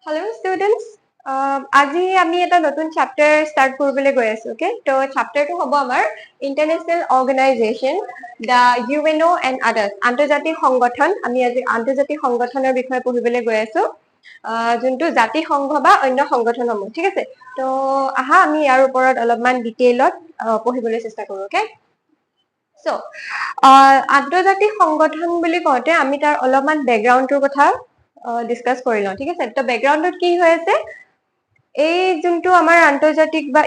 Hello students. আজি আমি এটা নতুন chapter start কৰিবলৈ গৈ আছো, okay? তো chapter টো হ'ব আমাৰ International Organization, the UNO and others. আন্তৰ্জাতিক সংগঠন, আমি আজি আন্তৰ্জাতিক সংগঠনৰ বিষয়ে পঢ়িবলৈ গৈ আছো। যোনটো জাতি সংঘ বা অন্য সংগঠনসমূহ, ঠিক আছে? তো আহা আমি ইয়াৰ ওপৰত অলপমান ডিটেইলত পঢ়িবলৈ চেষ্টা কৰো, okay? So, আন্তৰ্জাতিক সংগঠন বুলি কওঁতে আমি তাৰ অলপমান বেকগ্ৰাউণ্ডটোৰ কথা ডিসকাস কৰি লওঁ, ঠিক আছে? তো বেকগ্ৰাউণ্ডত কি হৈ আছে, এই যোনটো আমাৰ আন্তৰ্জাতিক বা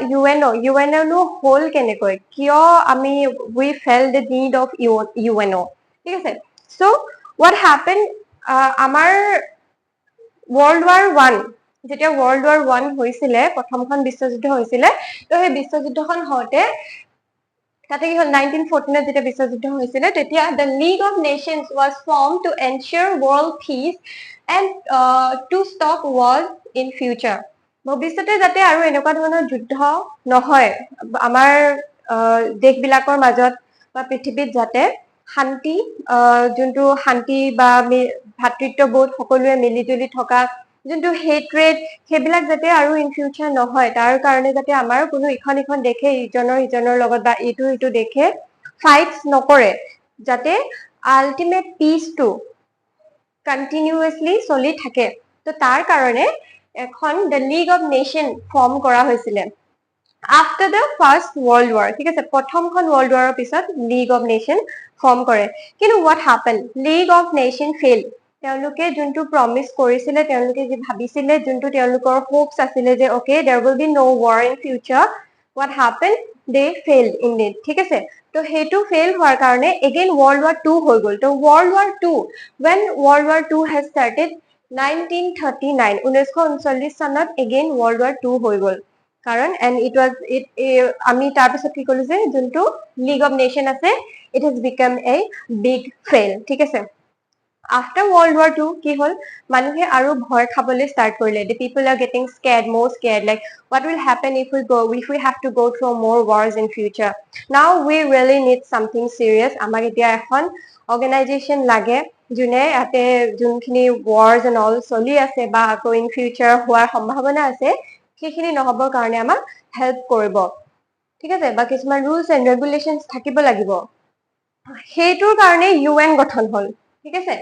ইউএনও নো হোল কেনেকৈ, কিয় আমি we feel the need of UNO, ঠিক আছে? সো হোৱাট হ্যাপেন, আমাৰ ৱৰ্ল্ড ৱাৰ 1, যেতিয়া ৱৰ্ল্ড ৱাৰ 1 হৈছিলে, প্ৰথমখন বিশ্বযুদ্ধ হৈছিলে, তো সেই বিশ্বযুদ্ধখন হওঁতে তাতে কি হ'ল 1914 যেতিয়া বিশ্বযুদ্ধ হৈছিলে, তেতিয়া the League of Nations was formed to ensure world peace and to stop wars in future. ভৱিষ্যতে যাতে আৰু এনেকুৱা ধৰণৰ যুদ্ধ নহয়, আমাৰ দেশবিলাকৰ মাজত বা পৃথিৱীত যাতে শান্তি, যোনটো শান্তি বা ভাতৃত্ববোধ, সকলোৱে মিলিজুলি থকা যোনটো হেট্ৰেড, সেইবিলাক যাতে আৰু ইন ফিউচাৰ নহয়, তাৰ কাৰণে যাতে আমাৰ কোনো ইখন দেশে ইজনৰ লগত বা ইটো দেশে ফাইটছ নকৰে, যাতে আল্টিমেট পিচটো কন্টিনিউয়াছলি চলি থাকে। তো তাৰ কাৰণে এখন the League of nation form কৰা হৈছিলে after the first world war, ঠিক আছে? প্ৰথমখন ৱৰ্ল্ড ৱাৰৰ পিছত লীগ অফ নেশ্যন ফৰ্ম কৰে। কিন্তু what happen, league of nation fail. তেওঁলোকে যোনটো প্ৰমিস কৰিছিলে, তেওঁলোকে যি ভাবিছিলে, যোনটো তেওঁলোকৰ হোপস আছিলে যে okay there will be no war in future, what happen, they fail indeed, ঠিক আছে? তো সেইটো ফেইল হোৱাৰ কাৰণে এগেইন ৱৰ্ল্ড ৱাৰ 2 হৈ গ'ল। তো world war 2, when World War II has started 1939, 1939 চনত এগেইন ৱৰ্ল্ড ৱাৰ 2 হৈ গ'ল। কাৰণ এণ্ড ইট ৱাজ আমি তাৰপিছত কি ক'লো যে যোনটো লীগ অফ নেশ্যন আছে, it has become a big fail, ঠিক আছে? আফটাৰ ৱৰ্ল্ড ৱাৰ 2 কি হ'ল, মানুহে আৰু ভয় খাবলৈ ষ্টাৰ্ট কৰিলে। The people are getting scared, more scared, like what will happen if we have to go through more wars in future. Now we really need something serious. আমাক এতিয়া এখন অৰ্গেনাইজেশ্যন লাগে যোনে ইয়াতে যোনখিনি wars and all চলি আছে বা আকৌ ইন ফিউচাৰ হোৱাৰ সম্ভাৱনা আছে, সেইখিনি নহবৰ কাৰণে আমাক হেল্প কৰিব, ঠিক আছে? বা কিছুমান ৰুলছ এণ্ড ৰেগুলেশ্যনছ থাকিব লাগিব, সেইটোৰ কাৰণে ইউএন গঠন হ'ল, ঠিক আছে?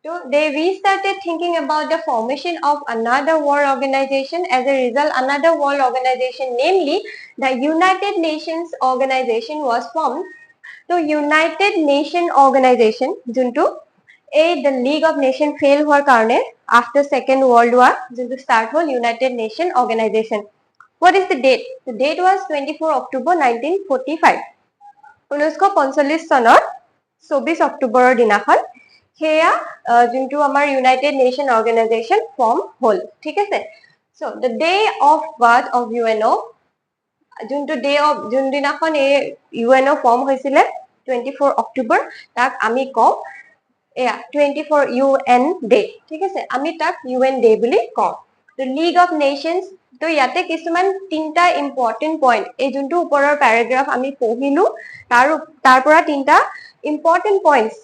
So they restarted thinking about the formation of another world organization. As a result, another world organization, namely the United Nations Organization, was formed. So United Nation Organization, juntu the League of Nations fail হোৱাৰ কাৰণে after Second World War, juntu start hall United Nation Organization. What is the date? The date was 24 October 1945. 1945 চনৰ 24 অক্টোবৰৰ দিনাখন সেয়া যোনটো আমাৰ United nation organisation form হ'ল, ঠিক আছে? So the day of birth of UNO, যোনটো ডে অফ যোনদিনাখন এই ইউএনও ফৰ্ম হৈছিলে 24 অক্টোবৰ, তাক আমি কওঁ এয়া 24 ইউএন ডে, ঠিক আছে? আমি তাক ইউএন ডে বুলি কওঁ। দ্য লীগ অফ নেশ্যনছ, তো ইয়াতে কিছুমান তিনটা ইম্পৰ্টেণ্ট পইণ্ট, এই যোনটো ওপৰৰ পেৰাগ্ৰাফ আমি পঢ়িলো, তাৰ পৰা তিনটা ইম্পৰ্টেণ্ট পইণ্টছ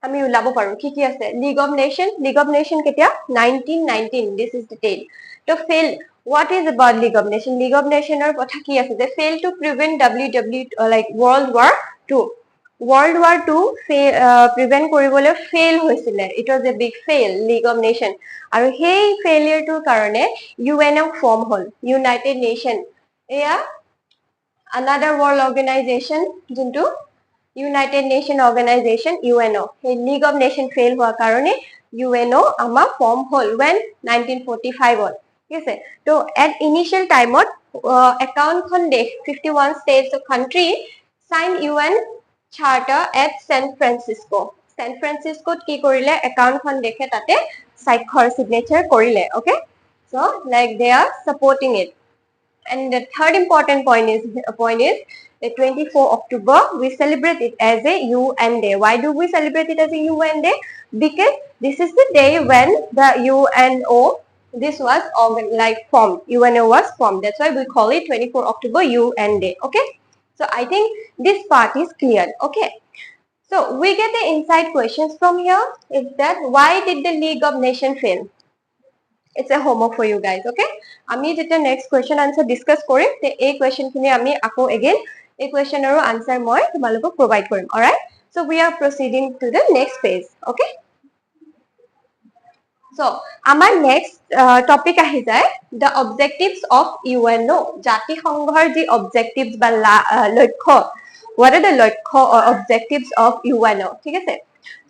আমি ওলাব পাৰো। কি কি আছে? লীগ অফ নেশ্যন কেতিয়া? 1919, দিস ইজ দ্য ডেট। তো fail, what is about League of Nations? League of Nations কথা কি আছে যে fail to prevent like World War II. World War II prevent কৰিবলৈ ফেইল হৈছিলে। It was a big fail, League of Nations. আৰু সেই ফেইলিয়াৰটোৰ কাৰণে ইউএনও ফৰ্ম হ'ল, ইউনাইটেড নেশ্যন। এয়া another world organization, যোনটো ইউনাইটেড নেশ্যন অৰ্গেনাইজেশ্যন ইউএনও। সেই league of nation fail হোৱাৰ কাৰণে ইউএনও আমাৰ ফৰ্ম হ'ল when 1945, ঠিক আছে? তো এট ইনিচিয়েল টাইমত 51খন দেশ, 51 states of country sign UN charter at San Francisco. San Franciscoত কি কৰিলে, 51খন দেশে তাতে স্বাক্ষৰ সিগনেচাৰ কৰিলে, okay? So like they are supporting it. And the third important point is the 24 October, we celebrate it as a UN Day. Why do we celebrate it as a UN Day? Because this is the day when the UNO, this was formed. UNO was formed. That's why we call it 24 October UN Day. Okay? So I think this part is clear. Okay? So we get the inside questions from here. Is that why did the League of Nations fail? It's a homework for you guys, okay? আমি যেতিয়া next question answer discuss কৰিম তে এই question খিনি আমি আকৌ again এই question আৰু answer মই তোমালোকক provide কৰিম, alright? So we are proceeding to the next phase, okay? So আমাৰ next topic আহি যায় the objectives of UNO, জাতিসংঘৰ যি objectives বা লক্ষ্য, what are the লক্ষ্য or objectives of UNO, ঠিক আছে?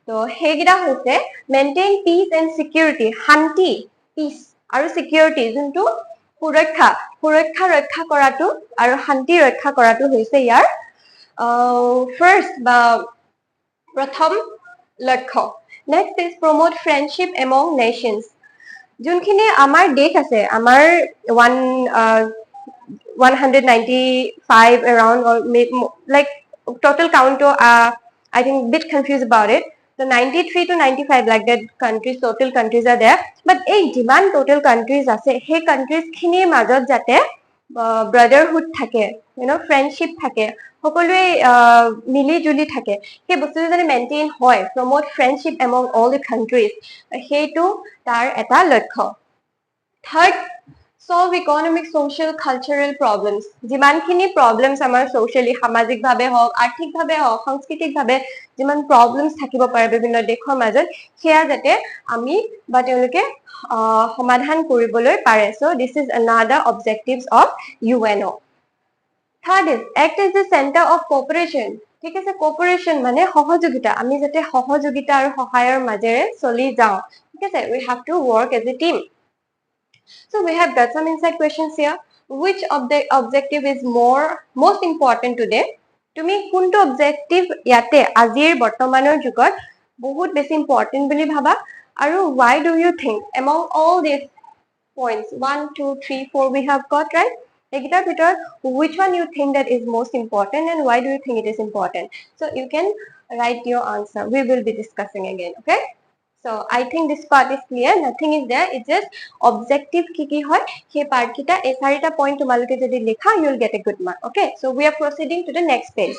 তো সেইগিটা হৈছে maintain peace and security, শান্তি, peace আৰু security, যোনটো সুৰক্ষা ৰক্ষা কৰাটো আৰু শান্তি ৰক্ষা কৰাটো হৈছে ইয়াৰ first বা প্ৰথম লক্ষ্য. Next is promote friendship among nations. যোনখিনি আমাৰ দেশ আছে, আমাৰ 195 around, or like total count to I think bit confused about it. So 93 to 95 like that countries, total countries are there. But এই যিমান total countries আছে, সেই countries খিনিৰ মাজত যাতে brotherhood থাকে, you know, friendship থাকে, সকলোৱে মিলি জুলি থাকে, সেই বস্তুটো যদি মেইনটেইন হয়, promote friendship among all the countries, সেইটো তাৰ এটা লক্ষ্য. Third, solve economic, social, cultural problems. যিমানখিনি problems আমাৰ socially, সামাজিকভাৱে হওক, আৰ্থিকভাৱে হওক, সাংস্কৃতিকভাৱে যিমান problems থাকিব পাৰে বিভিন্ন দেশৰ মাজত, সেয়া যাতে আমি বা তেওঁলোকে সমাধান কৰিবলৈ পাৰে. So this is another objectives of UNO. Third is act as the center of cooperation. ঠিক আছে, cooperation মানে সহযোগিতা, আমি যাতে সহযোগিতা আৰু সহায়ৰ মাজেৰে চলি যাওঁ, ঠিক আছে, we have to work as a team. So we have got some inside questions here. Which of the objective is most important today? তুমি কোনটো objective ইয়াতে আজিৰ বৰ্তমানৰ যুগত বহুত বেছি important বুলি ভাবা, আৰু why do you think among all these points 1 2 3 4 we have got, right? Egitar bhitor which one you think that is most important and why do you think it is important? So you can write your answer. We will be discussing again, okay? So I think this part is clear. Nothing is there. It's just objective ki hoy he part kita ei sarita point tumaloke jodi lekha, you will get a good mark, okay? So we are proceeding to the next page.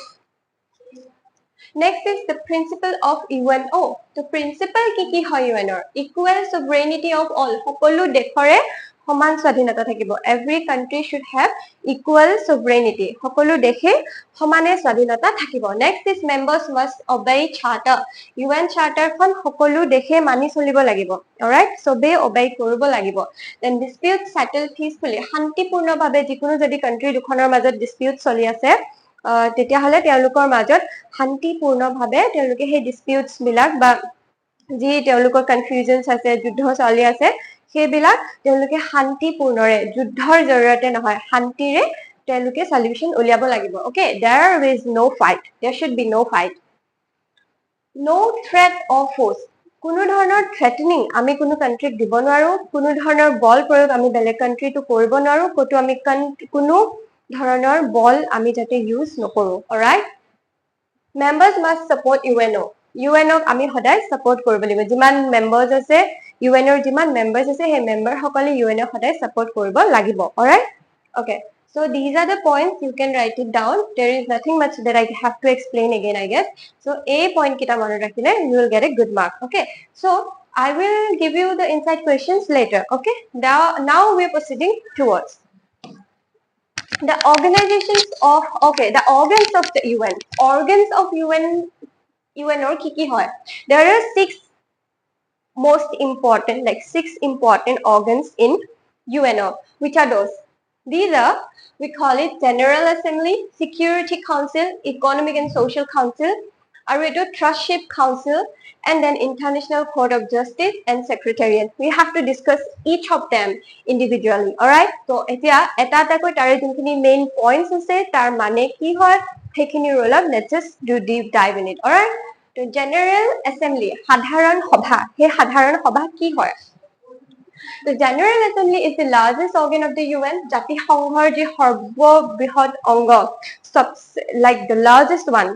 Next is the principle of UNO. The principle ki hoy UNO? Equal sovereignty of all. সকলো দেশৰে সমান স্বাধীনতা থাকিব. Every country should have equal sovereignty. সকলো দেশে সমানে স্বাধীনতা থাকিব. Next is members must obey charter. UN charter খন সকলো দেশে মানি চলিব লাগিব. Alright? সবে obey কৰিব লাগিব. Then dispute settle peacefully. শান্তিপূৰ্ণভাৱে যিকোনো যদি country দুখনৰ মাজত dispute চলি আছে, তেতিয়া হলে তেওঁলোকৰ মাজত শান্তিপূৰ্ণভাৱে তেওঁলোকে সেই disputes বিলাক বা যি তেওঁলোকৰ confusions আছে, যুদ্ধ চলি আছে, সেইবিলাক তেওঁলোকে শান্তিপূৰ্ণৰে, যুদ্ধৰ জৰিয়তে নহয়, শান্তিৰে তেওঁলোকে solution উলিয়াব লাগিব. Okay, there is no fight, there should be no fight. No threat or force. কোনো ধৰণৰ threatening আমি কোনো countryক দিব নোৱাৰো, কোনো ধৰণৰ বল প্ৰয়োগ আমি বেলেগ country to কৰিব নোৱাৰো, কতো আমি কোনো ধৰণৰ বল আমি যাতে use নকৰো. Alright? Members must support UNO. UNO আমি সদায় support কৰিব লাগিব. যিমান members আছে, UNO যিমান members আছে, সেই member সকলে UNO সদায় support কৰিব লাগিব. Alright? Okay. So these are the points. You can write it down. There is nothing much that I have to explain again, I guess. So A point kita mone rakhile, you will get a good mark. Okay. So I will give you the inside questions later. Okay. Now we are proceeding towards the organizations of, okay, the organs of the UN. Organs of UNO ki hoy? There are six most important, like 6 important organs in UNO. Which are those? These are, we call it General Assembly, Security Council, Economic and Social Council, Aredo Trustship Council, and then International Court of Justice and Secretariat. We have to discuss each of them individually. Alright? So, etia eta koi tare junkhini main points ase, tar mane ki hoy, hekhini roll up. Let's just do deep dive in it. Alright? So, General Assembly, Sadharan Sabha. He Sadharan Sabha ki hoy? The General Assembly is the largest organ of the UN. জাতিসংঘৰ যি সৰ্ববৃহৎ অংগ, like the largest one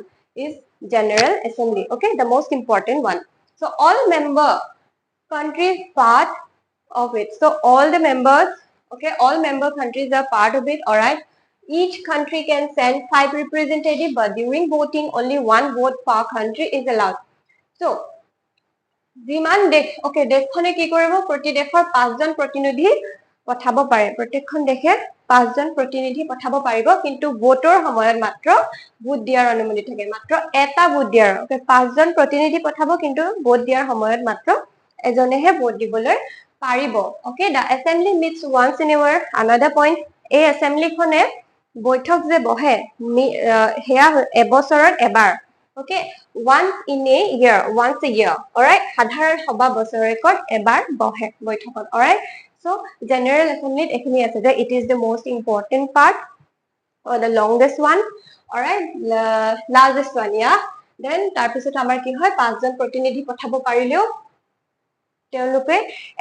is General Assembly. Okay, the most important one. So all member countries part of it. So all the members, okay, all member countries are part of it. All right. Each country can send 5 representatives, but during voting, only 1 vote per country is allowed. So যিমান দেশ okay দেশখনে কি কৰিব প্ৰতি দেশৰ 5 জন প্ৰতিনিধি পঠাব পাৰে প্ৰত্যেকখন দেশে 5 জন প্ৰতিনিধি পঠাব পাৰিব কিন্তু ভোটৰ সময়ত মাত্ৰ ভোট দিয়াৰ অনুমতি থাকে মাত্ৰ এটা ভোট দিয়াৰ ওকে 5 জন প্ৰতিনিধি পঠাব কিন্তু ভোট দিয়াৰ সময়ত মাত্ৰ এজনেহে ভোট দিবলৈ পাৰিব okay the assembly meets once in year another point এই এছেম্বলিখনে বৈঠক যে বহে হেয়া এবছৰত এবাৰ okay once in a year once a year alright সাধাৰণ সভা বছৰেকত এবাৰ বহে বৈঠকত alright so general assembly এখিনি আছে যে it is the most important part or the longest one alright largest one yeah then তাৰপিছত আমাৰ কি হয় 5 জন প্ৰতিনিধি পঠাব পাৰিলেও তেওঁলোকে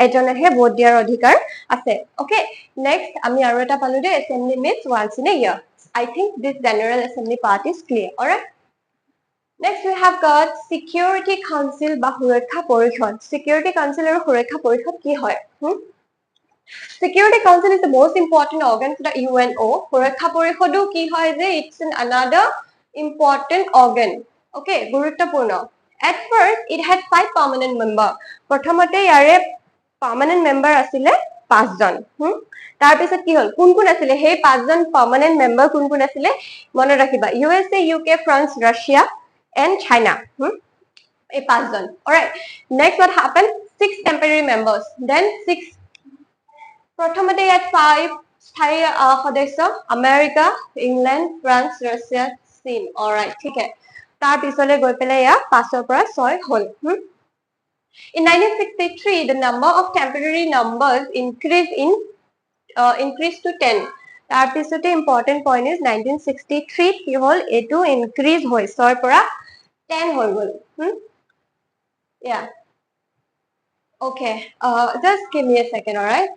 এজনেহে ভোট দিয়াৰ অধিকাৰ আছে okay next আমি আৰু এটা পালো যে assembly meets once in a year I think this general assembly part is clear alright Next we have got Security Council বা সুৰক্ষা পৰিষদ Security Council আৰু সুৰক্ষা পৰিষদ কি হয় Security Council is the most important organ for the UNO সুৰক্ষা পৰিষদও কি হয় যে it's another important organ okay গুৰুত্বপূৰ্ণ At first it had 5 permanent members প্ৰথমতে ইয়াৰে permanent member আছিলে 5 জন তাৰ পিছত কি হল কোন কোন আছিলে সেই 5 জন permanent member কোন কোন আছিলে মনত ৰাখিবা USA UK France Russia and China. A 5 John. Alright. Next what happened? 6 temporary members. Then 6. প্ৰথমতে ইয়াত 5 স্থায়ী সদস্য আমেৰিকা, ইংলেণ্ড, ফ্ৰান্স, ৰাছিয়া, চীন. Alright. ঠিক আছে. তাৰ পিছলৈ গৈ পেলাই ইয়া 5ৰ পৰা 6 হ'ল. In 1963 the number of temporary numbers increased to 10. তাৰ পিছতে important point is 1963 কি হ'ল এটো increase হৈ 6ৰ পৰা 10 হৈ গল yeah okay just give me a second all right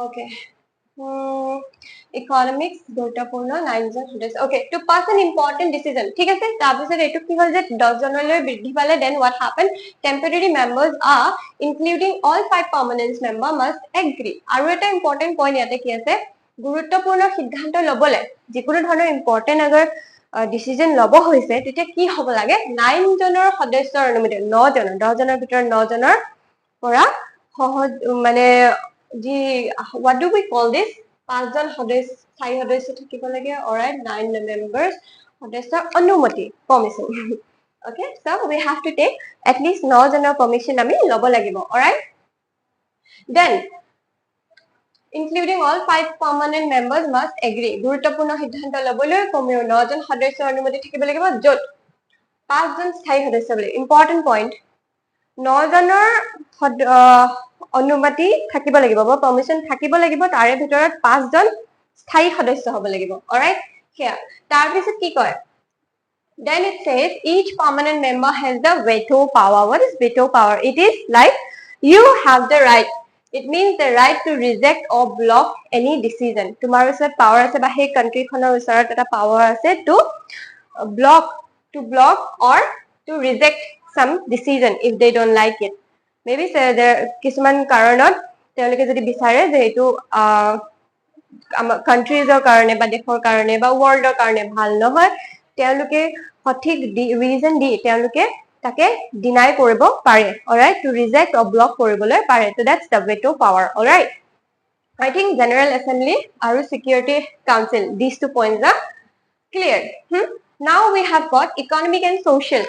okay economics গুৰুত্বপূৰ্ণ 9 জন সদস্য okay to pass an important decision ঠিক আছে তাৰ পিছত এটো কি হ'ল যে 10 জনলৈ বৃদ্ধি পালে then what happened temporary members are including all 5 permanent members must agree আৰু এটা important point ইয়াতে কি আছে গুৰুত্বপূৰ্ণ সিদ্ধান্ত লবলে যিকোনো ধৰণৰ important আগৰ ডিসিজন লব হৈছে তেতিয়া কি হ'ব লাগে 9 জনৰ সদস্যৰ অনুমতি 9 জন 10 জনৰ ভিতৰত 9 জনৰ পৰা সহজ মানে G what do we call this 5 জন সদস্য স্থায়ী সদস্য থাকিব লাগে alright 9 members সদস্যৰ অনুমতি permission okay so we have to take at least 9 জনৰ permission আমি লব লাগিব alright then including all 5 permanent members must agree গুৰুত্বপূৰ্ণ সিদ্ধান্ত লবলৈ কমেও 9 জন সদস্যৰ অনুমতি থাকিব লাগিব যত 5 জন স্থায়ী সদস্য বুলি important point 9 জনৰ অনুমতি থাকিব লাগিব বা permission থাকিব লাগিব তাৰে ভিতৰত 5 জন স্থায়ী সদস্য হ'ব লাগিব alright here তাৰ পিছত কি কয় then it says each permanent member has the veto power what is veto power it is like you have the right It means the right to reject or block any decision. Tomorrow is power ase ba hey country khonar usarat eta power ase to block or to reject some decision if they don't like it. Maybe there kisuman karanot teoloke jodi bisare je etu countries or karone ba dekhor karone ba world or karone bhal nohoy teoloke সঠিক reason di teoloke তাকে deny কৰিব পাৰে alright to reject or block কৰিবলৈ পাৰে so that's the veto power alright I think general assembly আৰু security council these 2 points are clear now we have got economic and social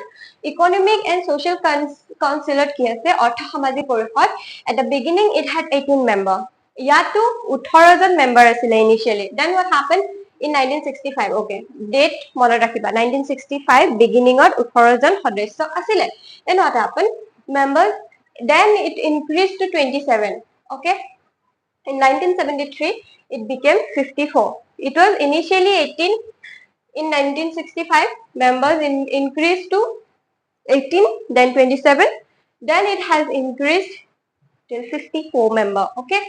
council কি আছে অৰ্থ সামাজিক পৰিষদ at the beginning it had 18 member ইয়াতো 18 জন member আছিল initially then what happened in 1965 okay date মনত ৰাখিবা 1965 beginning ত 18 জন সদস্য আছিল then what happened members then it increased to 27 okay in 1973 it became 54 it was initially 18 in 1965 members increased to 18 then 27 then it has increased till 54 member okay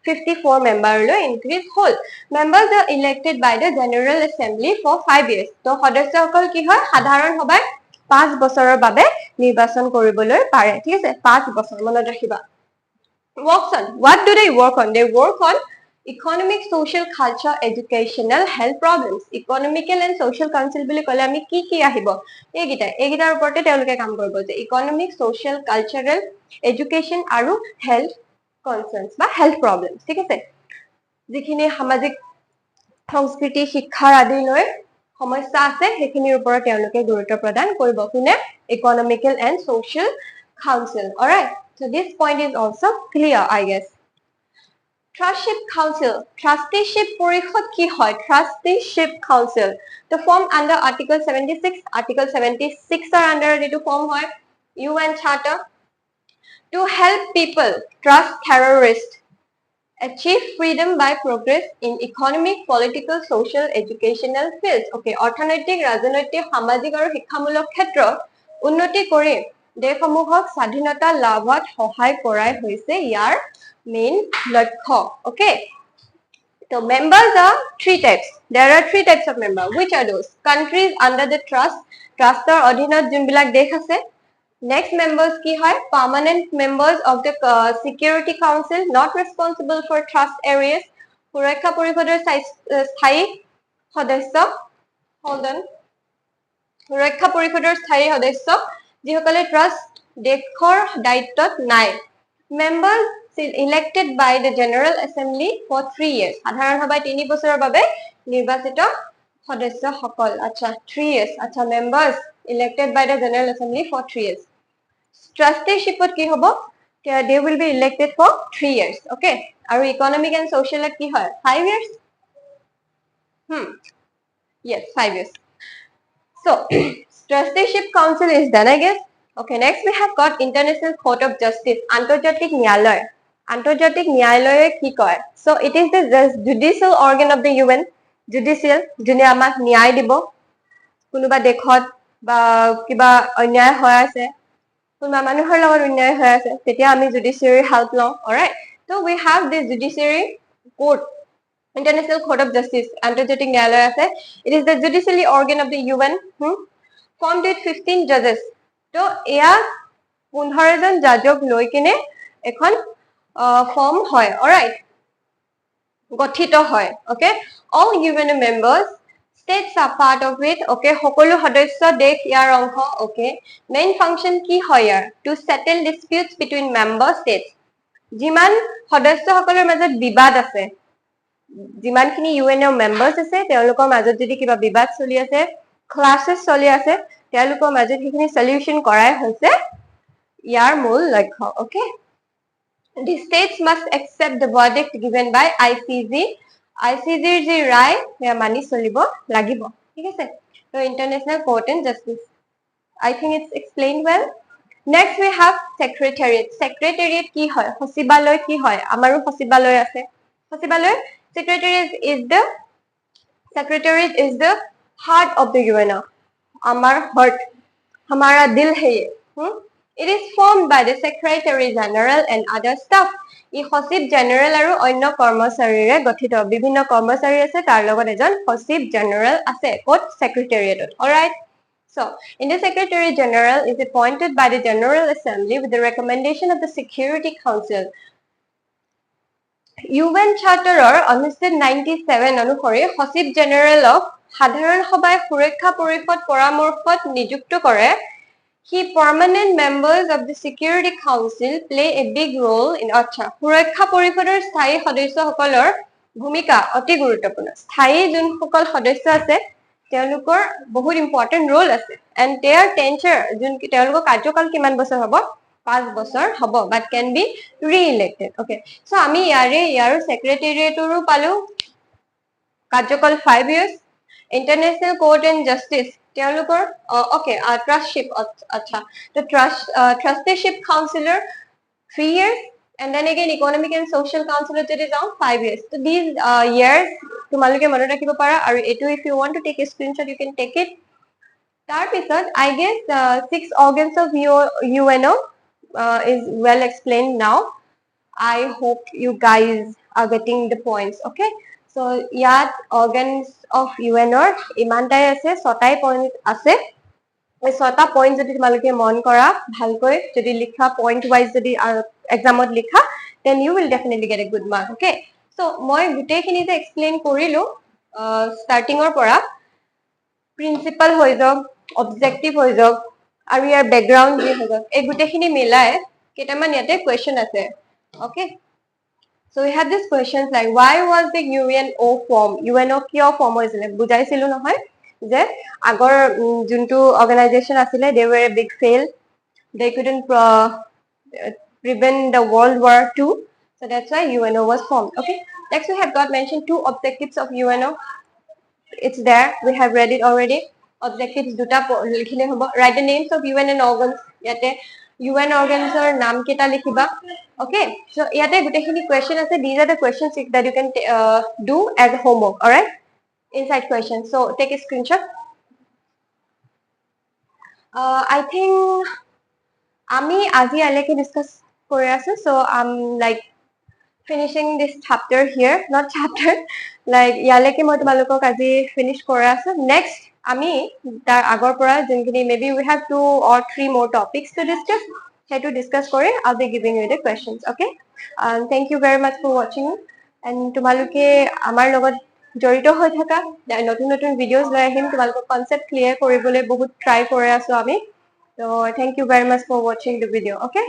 54 member lo increase whole members are elected by the general assembly for 5 years to সদস্য সকল কি হয় সাধাৰণ সভাত 5 বছৰৰ বাবে নিৰ্বাচন কৰিবলৈ পাৰে ঠিক আছে 5 বছৰ মনত ৰাখিবা works on what do they work on they work on Economic, social, culture, educational, health problems. Economical and social council বুলি ক'লে আমি কি আহিব এইগিটাৰ ওপৰতে তেওঁলোকে কাম কৰিব যে economic, social, cultural, education আৰু health concerns বা health problems ঠিক আছে যিখিনি সামাজিক সংস্কৃতি শিক্ষাৰ আদি লৈ সমস্যা আছে সেইখিনিৰ ওপৰত তেওঁলোকে গুৰুত্ব প্ৰদান কৰিব কোনে economical and social council. Alright, so this point is also clear, I guess. Trustship Council. Trusteeship পরিষদ কি হয়? Trusteeship Council. The form under Article 76. Article 76 are under the form হয় UN Charter. To help people trust terrorists. Achieve freedom by progress in economic, political, social, educational fields. Okay, অৰ্থনৈতিক, ৰাজনৈতিক, সামাজিক আৰু শিক্ষামূলক ক্ষেত্ৰত উন্নতি কৰি দেশসমূহক স্বাধীনতা লাভত সহায় কৰাই হৈছে ইয়াৰ main লক্ষ্য. Okay. So members are three types. There are three types of members. Which are those? Countries under the trust. Trustor অধীনত যোনবিলাক দেশ আছে. Next members কি হয়? Permanent members of the Security Council not responsible for trust areas. সুৰক্ষা পৰিষদৰ স্থায়ী সদস্য. Hold on. সুৰক্ষা পৰিষদৰ স্থায়ী সদস্য যিসকলে ট্ৰাষ্ট দেশৰ দায়িত্বত নাই. Members elected by the General Assembly for 3 years. সাধাৰণ সভাই 3 বছৰৰ বাবে নিৰ্বাচিত সদস্যসকল. আচ্ছা 3 years. আচ্ছা members elected by the General Assembly for 3 years. Trusteeship কি হ'ব? They will be elected for 3 years. Okay. আৰু economic and social কি হয়? 5 years? Yes, 5 years. So, Trusteeship Council is done, I guess. Okay, next we have got International Court of Justice, আন্তৰ্জাতিক ন্যায়ালয়. আন্তৰ্জাতিক ন্যায়ালয়ে কি কয়? So, it is the judicial organ of the UN, judicial, যোনে আমাক ন্যায় দিব। কোনোবা দেশত বা কিবা অন্যায় হৈ আছে, কোনোবা মানুহৰ লগত অন্যায় হৈ আছে, তেতিয়া আমি judiciary help লওঁ, alright? So, we have this judiciary court, International Court of Justice, আন্তৰ্জাতিক ন্যায়ালয় আছে. It is the judiciary organ of the UN, formed with 15 judges. So, এয়া 15 জন জাজক লৈ কিনে এখন form হয়, alright? গঠিত হয়, okay? All UN members, states are part of it, okay? সকলো সদস্য দেশ ইয়াৰ অংশ, okay? Main function কি হয় ইয়াৰ? To settle disputes between member states. যিমান সদস্যসকলৰ মাজত বিবাদ আছে, যিমানখিনি UN members আছে তেওঁলোকৰ মাজত যদি কিবা বিবাদ চলি আছে ক্লাसेस চলি আছে তেওঁলোকৰ মাজত সেইখিনি সলিউশন কৰাই হৈছে ইয়াৰ মূল লক্ষ্য okay The states must accept the verdict given by ICJ ৰ যি ৰায় সেয়া মানি চলিব লাগিব ঠিক আছে তো International Court and Justice I think it's explained well Next we have Secretariat Secretariat কি হয় সচিবালয় কি হয় আমাৰো সচিবালয় আছে সচিবালয় Secretariat is the heart of the UN. Amar heart. Hamara dil hai ye. It is formed by the Secretary General and other staff. I Hosib General aru onno kormosarire gothito. Bibhinno kormosari ase tar logot ejon Hosib General ase. Kot Secretariat. Alright. So, in the Secretary General is appointed by the General Assembly with the recommendation of the Security Council. UN Charter অনুচ্ছেদ 97 অনুসৰি সচিব জেনেৰেলক সাধাৰণ সভাই সুৰক্ষা পৰিষদ পৰামৰ্শত নিযুক্ত কৰে He permanent members of the Security Council play a big role in আচ্ছা সুৰক্ষা পৰিষদৰ স্থায়ী সদস্যসকলৰ ভূমিকা অতি গুৰুত্বপূৰ্ণ স্থায়ী যোনসকল সদস্য আছে তেওঁলোকৰ বহুত ইম্পৰ্টেন্ট ৰোল আছে and their tenure যোন তেওঁলোকৰ কাৰ্যকাল কিমান বছৰ হ'ব 5 বছৰ হ'ব but can be re-elected okay so আমি ইয়াৰ secretariatৰো পালো কাৰ্যকাল 5 years International Court and Justice তেওঁলোকৰ okay trustship আচ্ছা the trusteeship councilor 3 years and then again economic and social councilor যদি যাও 5 years so these years তোমালোকে মনত ৰাখিব পাৰা আৰু এটো if you want to take a screenshot you can take it তাৰ পিছত I guess 6 organs of UNO is well explained now I hope you guys are getting the points okay so yat organs of UNO imantai ase sotai point ase এই ছটা point যদি তোমালোকে মন কৰা ভালকৈ যদি লিখা point wise যদি exam ত লিখা then you will definitely get a good mark okay So মই গুটেইখিনি যে এক্সপ্লেইন কৰিলো ষ্টাৰ্টিঙৰ পৰা প্ৰিন্সিপাল হৈ যাওক অবজেক্টিভ হৈ যাওক আৰু ইয়াৰ বেকগ্ৰাউণ্ড যি হৈ যাওক এই গোটেইখিনি মিলাই কেইটামান ইয়াতে কুৱেশ্যন আছে okay So we have this questions like why was the UNO form? UNO কিয় ফৰ্ম হৈছিলে বুজাইছিলো নহয় যে আগৰ যোনটো অৰ্গানাইজেশ্যন আছিলে they were a big fail. They couldn't prevent the World War II. So that's why UNO was formed. Okay. Next we have got mentioned two objectives of UNO. It's there. We have read it already. Objectives duta likhile hobo. Write the names of UN and organs. Yate UN organs or naam kita likhiba. Okay. So yate gutekhini question ase. These are the questions that you can do as homework. All right. Inside questions. So take a screenshot. I think আমি আজি আলেকে discuss কৰি আছো so I'm like finishing this chapter here not chapter like ইয়ালেকে মই তোমালোকক আজি finish কৰি আছো next আমি তাৰ আগৰ পৰা যোনখিনি maybe we have 2 or 3 more topics to discuss সেইটো discuss কৰি I'll be giving you the questions okay thank you very much for watching and তোমালোকে আমাৰ লগত জড়িত হৈ থাকা নতুন নতুন ভিডিওজ লৈ আহিম তোমালোকৰ কনসেপ্ট ক্লিয়াৰ কৰিবলৈ বহুত ট্ৰাই কৰি আছো আমি So thank you very much for watching the video. Okay.